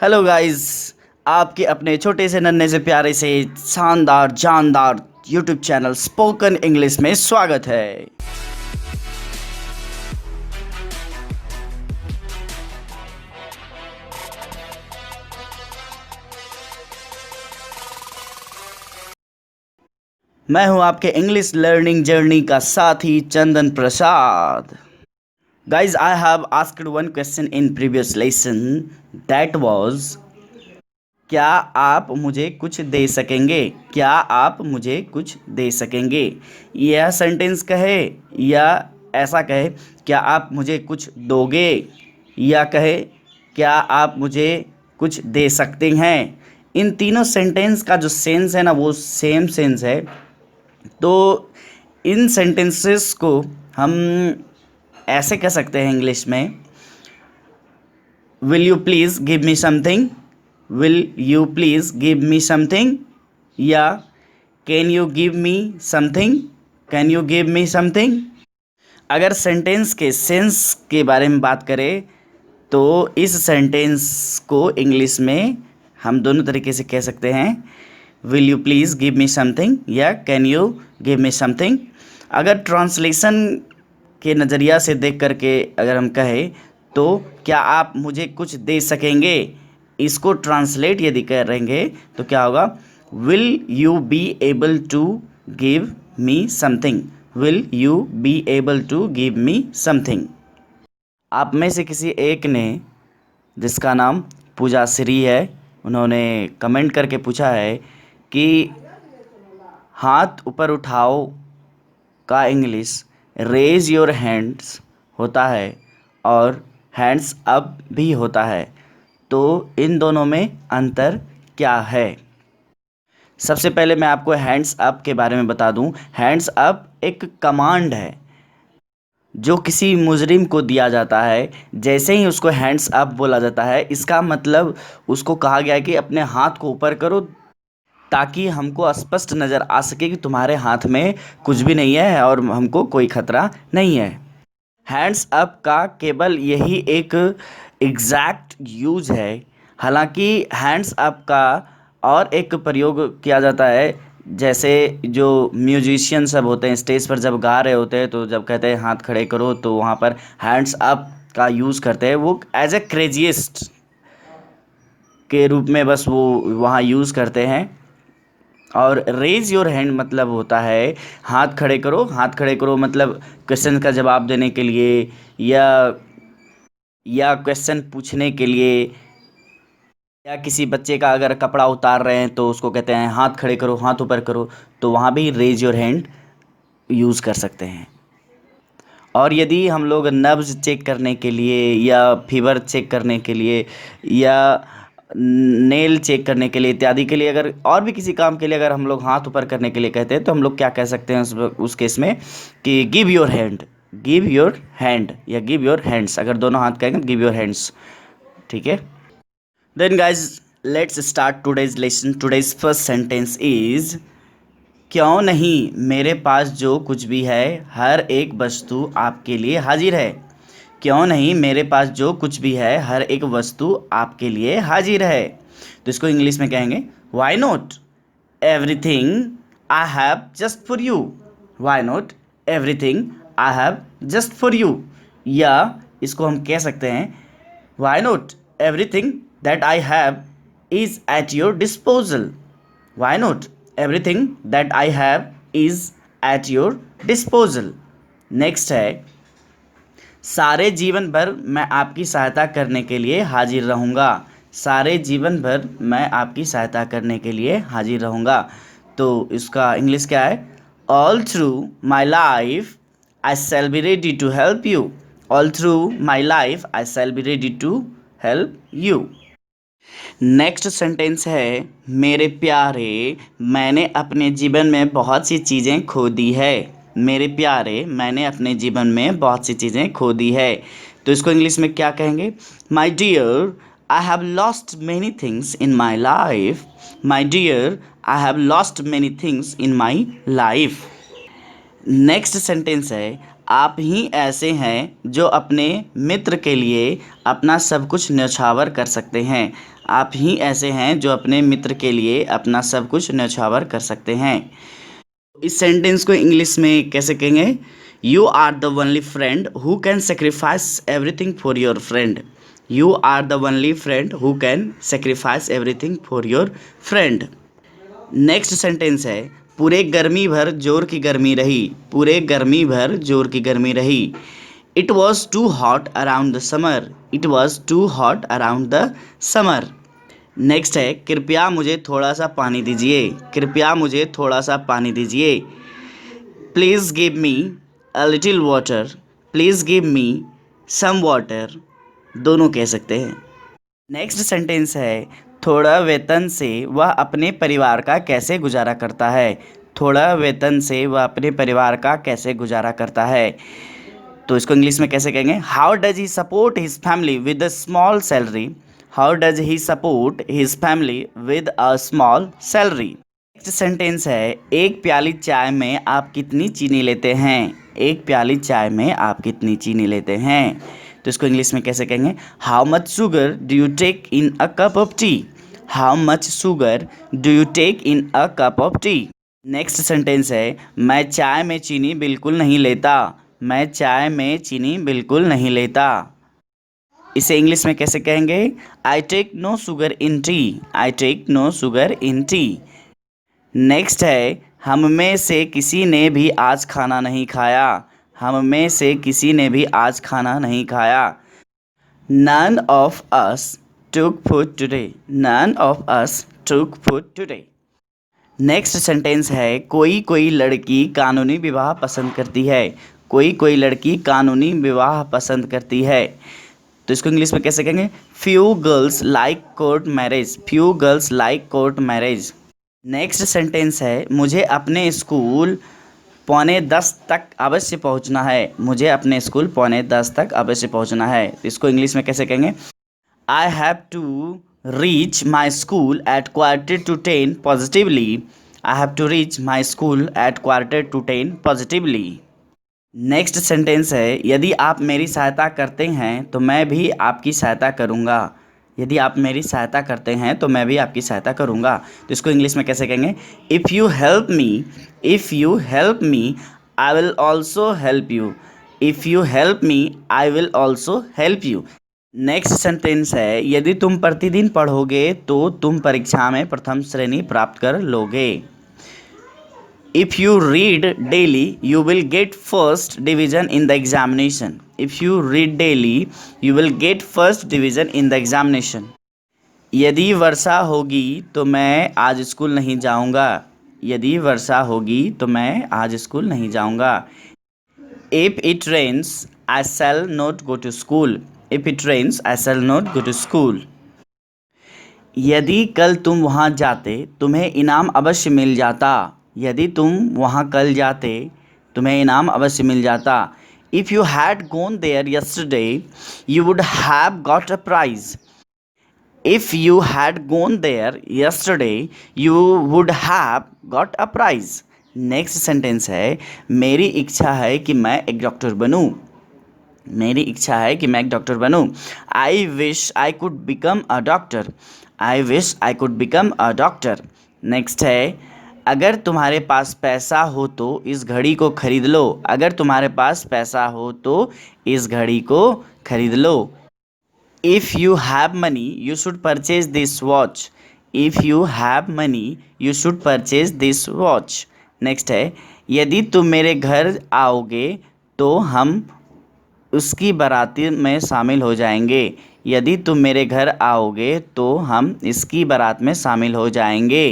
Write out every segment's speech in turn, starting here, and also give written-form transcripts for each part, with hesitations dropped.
Hello guys, आपके अपने छोटे से नन्हे से प्यारे से शानदार जानदार यूट्यूब चैनल स्पोकन इंग्लिश में स्वागत है। मैं हूं आपके इंग्लिश लर्निंग जर्नी का साथी चंदन प्रसाद। Guys, I have asked one question in previous lesson that was क्या आप मुझे कुछ दे सकेंगे? क्या आप मुझे कुछ दे सकेंगे? यह सेंटेंस कहे या ऐसा कहे क्या आप मुझे कुछ दोगे, या कहे क्या आप मुझे कुछ दे सकते हैं। इन तीनों सेंटेंस का जो सेंस है ना वो सेम सेंस है। तो इन सेंटेंसेस को हम ऐसे कह सकते हैं इंग्लिश में, will you please give me something, will you please give me something, या can you give me something, can you give me something. अगर सेंटेंस के सेंस के बारे में बात करें तो इस सेंटेंस को इंग्लिश में हम दोनों तरीके से कह सकते हैं, will you please give me something या can you give me something. अगर ट्रांसलेशन के नज़रिया से देख करके अगर हम कहें तो क्या आप मुझे कुछ दे सकेंगे, इसको ट्रांसलेट यदि करेंगे तो क्या होगा, will you be able to give me something, will you be able to give me something. आप में से किसी एक ने, जिसका नाम पूजा श्री है, उन्होंने कमेंट करके पूछा है कि हाथ ऊपर उठाओ का इंग्लिश रेज योर हैंड्स होता है और हैंड्स अप भी होता है, तो इन दोनों में अंतर क्या है। सबसे पहले मैं आपको हैंड्स अप के बारे में बता दूं। हैंड्स अप एक कमांड है जो किसी मुजरिम को दिया जाता है। जैसे ही उसको हैंड्स अप बोला जाता है, इसका मतलब उसको कहा गया है कि अपने हाथ को ऊपर करो ताकि हमको स्पष्ट नज़र आ सके कि तुम्हारे हाथ में कुछ भी नहीं है और हमको कोई खतरा नहीं है। हैंड्स अप का केवल यही एक एग्जैक्ट यूज है। हालांकि हैंड्स अप का और एक प्रयोग किया जाता है, जैसे जो म्यूजिशियन सब होते हैं स्टेज पर जब गा रहे होते हैं तो जब कहते हैं हाथ खड़े करो तो वहाँ पर हैंड्स अप का यूज़ करते हैं। वो एज ए क्रेजिएस्ट के रूप में बस वो वहाँ यूज़ करते हैं। और रेज योर हैंड मतलब होता है हाथ खड़े करो। हाथ खड़े करो मतलब क्वेश्चन का जवाब देने के लिए या क्वेश्चन पूछने के लिए, या किसी बच्चे का अगर कपड़ा उतार रहे हैं तो उसको कहते हैं हाथ खड़े करो, हाथ ऊपर करो, तो वहाँ भी रेज योर हैंड यूज़ कर सकते हैं। और यदि हम लोग नब्ज़ चेक करने के लिए या फीवर चेक करने के लिए या नेल चेक करने के लिए इत्यादि के लिए, अगर और भी किसी काम के लिए अगर हम लोग हाथ ऊपर करने के लिए कहते हैं तो हम लोग क्या कह सकते हैं उस केस में कि give your hand, give your hand या गिव योर हैंड्स। अगर दोनों हाथ कहेंगे गिव योर हैंड्स, ठीक है। Then guys let's start today's lesson. Today's first sentence is, क्यों नहीं मेरे पास जो कुछ भी है हर एक वस्तु आपके लिए हाजिर है। क्यों नहीं मेरे पास जो कुछ भी है हर एक वस्तु आपके लिए हाजिर है। तो इसको इंग्लिश में कहेंगे, why not everything I have just for you. Why not everything I have just for you. या इसको हम कह सकते हैं, why not everything that I have is at your disposal. Why not everything that I have is at your disposal. Next है, सारे जीवन भर मैं आपकी सहायता करने के लिए हाजिर रहूँगा। सारे जीवन भर मैं आपकी सहायता करने के लिए हाजिर रहूँगा। तो इसका इंग्लिश क्या है, all through my life I shall be ready to help you. All through my life I shall be ready to help you. Next sentence है, मेरे प्यारे मैंने अपने जीवन में बहुत सी चीज़ें खो दी है। मेरे प्यारे मैंने अपने जीवन में बहुत सी चीज़ें खो दी है। तो इसको इंग्लिश में क्या कहेंगे, my dear I have lost many things in my life. My dear I have lost many things in my life. Next sentence है, आप ही ऐसे हैं जो अपने मित्र के लिए अपना सब कुछ न्यौछावर कर सकते हैं। आप ही ऐसे हैं जो अपने मित्र के लिए अपना सब कुछ न्यौछावर कर सकते हैं। इस सेंटेंस को इंग्लिश में कैसे कहेंगे? You are the only friend who can sacrifice everything for your friend. You are the only friend who can sacrifice everything for your friend. Next sentence है, पूरे गर्मी भर जोर की गर्मी रही। पूरे गर्मी भर जोर की गर्मी रही। It was too hot around the summer. It was too hot around the summer. Next है, कृपया मुझे थोड़ा सा पानी दीजिए। कृपया मुझे थोड़ा सा पानी दीजिए। Please give me a little water. Please give me some water. दोनों कह सकते हैं। नेक्स्ट सेंटेंस है, थोड़ा वेतन से वह अपने परिवार का कैसे गुजारा करता है। थोड़ा वेतन से वह अपने परिवार का कैसे गुजारा करता है। तो इसको इंग्लिश में कैसे कहेंगे? How does he support his family with a small salary. How does he support his family with a small salary. Next sentence है, एक प्याली चाय में आप कितनी चीनी लेते हैं। एक प्याली चाय में आप कितनी चीनी लेते हैं। तो इसको इंग्लिश में कैसे कहेंगे? How much sugar do you take in a cup of tea. How much sugar do you take in a cup of tea. Next sentence है, मैं चाय में चीनी बिल्कुल नहीं लेता। मैं चाय में चीनी बिल्कुल नहीं लेता। इसे इंग्लिश में कैसे कहेंगे? I take no sugar in tea. I take no sugar in tea. Next है, हम में से किसी ने भी आज खाना नहीं खाया। हम में से किसी ने भी आज खाना नहीं खाया। None of us took food today. None of us took food today. Next sentence है, कोई कोई लड़की कानूनी विवाह पसंद करती है। कोई कोई लड़की कानूनी विवाह पसंद करती है। तो इसको इंग्लिश में कैसे कहेंगे? Few girls like court marriage. Few girls like court marriage. Next sentence है, मुझे अपने स्कूल 9:45 तक अवश्य पहुंचना है। मुझे अपने स्कूल 9:45 तक अवश्य पहुंचना है। इसको इंग्लिश में कैसे कहेंगे? I have to reach my school at 9:45 positively. I have to reach my school at 9:45 positively. Next sentence है, यदि आप मेरी सहायता करते हैं तो मैं भी आपकी सहायता करूँगा। यदि आप मेरी सहायता करते हैं तो मैं भी आपकी सहायता करूँगा। तो इसको इंग्लिश में कैसे कहेंगे? If you help me, if you help me I will also help you. If you help me I will also help you. Next sentence है, यदि तुम प्रतिदिन पढ़ोगे तो तुम परीक्षा में प्रथम श्रेणी प्राप्त कर लोगे। If you read daily, you will get first division in the examination. If you read daily, you will get first division in the examination. यदि वर्षा होगी तो मैं आज स्कूल नहीं जाऊंगा। यदि वर्षा होगी तो मैं आज स्कूल नहीं जाऊंगा। If it rains, I shall not go to school. If it rains, I shall not go to school. यदि कल तुम वहाँ जाते तुम्हें इनाम अवश्य मिल जाता। यदि तुम वहाँ कल जाते तुम्हें इनाम अवश्य मिल जाता। If you had gone there yesterday you would have got a prize. If you had gone there yesterday you would have got a prize. Next sentence है, मेरी इच्छा है कि मैं एक डॉक्टर बनूं। मेरी इच्छा है कि मैं एक डॉक्टर बनूं। I wish I could become a doctor. I wish I could become a doctor. Next है, अगर तुम्हारे पास पैसा हो तो इस घड़ी को खरीद लो। अगर तुम्हारे पास पैसा हो तो इस घड़ी को खरीद लो। If you have money you should purchase this watch. If you have money you should purchase this watch. Next है, यदि तुम मेरे घर आओगे तो हम उसकी बाराती में शामिल हो जाएंगे। यदि तुम मेरे घर आओगे तो हम इसकी बारात में शामिल हो जाएंगे।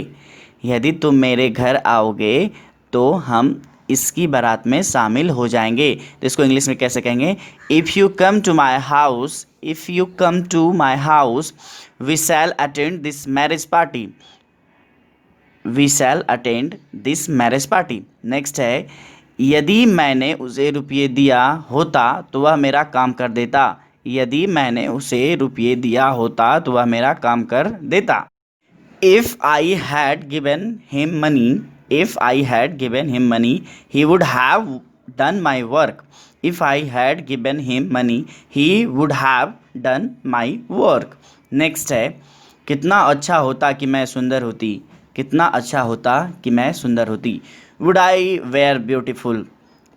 यदि तुम मेरे घर आओगे तो हम इसकी बारात में शामिल हो जाएंगे। तो इसको इंग्लिश में कैसे कहेंगे? If you come to my house, if you come to my house we shall attend this marriage party. We shall attend this marriage party. Next है, यदि मैंने उसे रुपये दिया होता तो वह मेरा काम कर देता। यदि मैंने उसे रुपये दिया होता तो वह मेरा काम कर देता। If I had given him money, if I had given him money, he would have done my work. If I had given him money, he would have done my work. Next है, कितना अच्छा होता कि मैं सुंदर होती, कितना अच्छा होता कि मैं सुंदर होती। Would I were beautiful,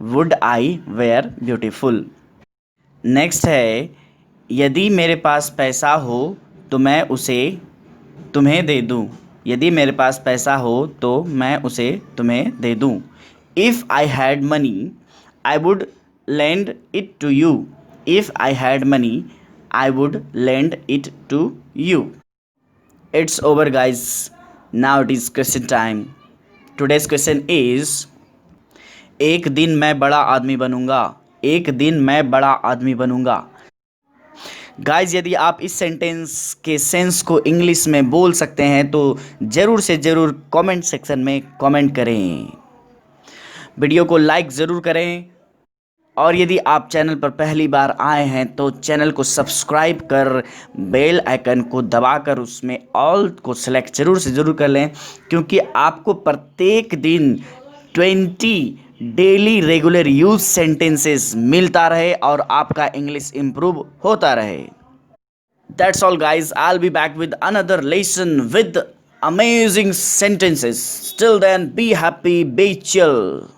would I were beautiful. Next है, यदि मेरे पास पैसा हो तो मैं उसे तुम्हें दे दूँ। यदि मेरे पास पैसा हो तो मैं उसे तुम्हें दे दूँ। If I had money I would lend it to you. If I had money I would lend it to you. It's over guys. Now it is question time. Today's question is, एक दिन मैं बड़ा आदमी बनूंगा, एक दिन मैं बड़ा आदमी बनूंगा। गाइज यदि आप इस सेंटेंस के सेंस को इंग्लिश में बोल सकते हैं तो ज़रूर से ज़रूर कमेंट सेक्शन में कमेंट करें। वीडियो को लाइक ज़रूर करें और यदि आप चैनल पर पहली बार आए हैं तो चैनल को सब्सक्राइब कर बेल आइकन को दबाकर उसमें ऑल को सेलेक्ट ज़रूर से ज़रूर कर लें, क्योंकि आपको प्रत्येक दिन 20 डेली रेगुलर यूज सेंटेंसेस मिलता रहे और आपका इंग्लिश इम्प्रूव होता रहे। That's all guys, I'll be back with another lesson with amazing sentences. Till then, be happy, be chill.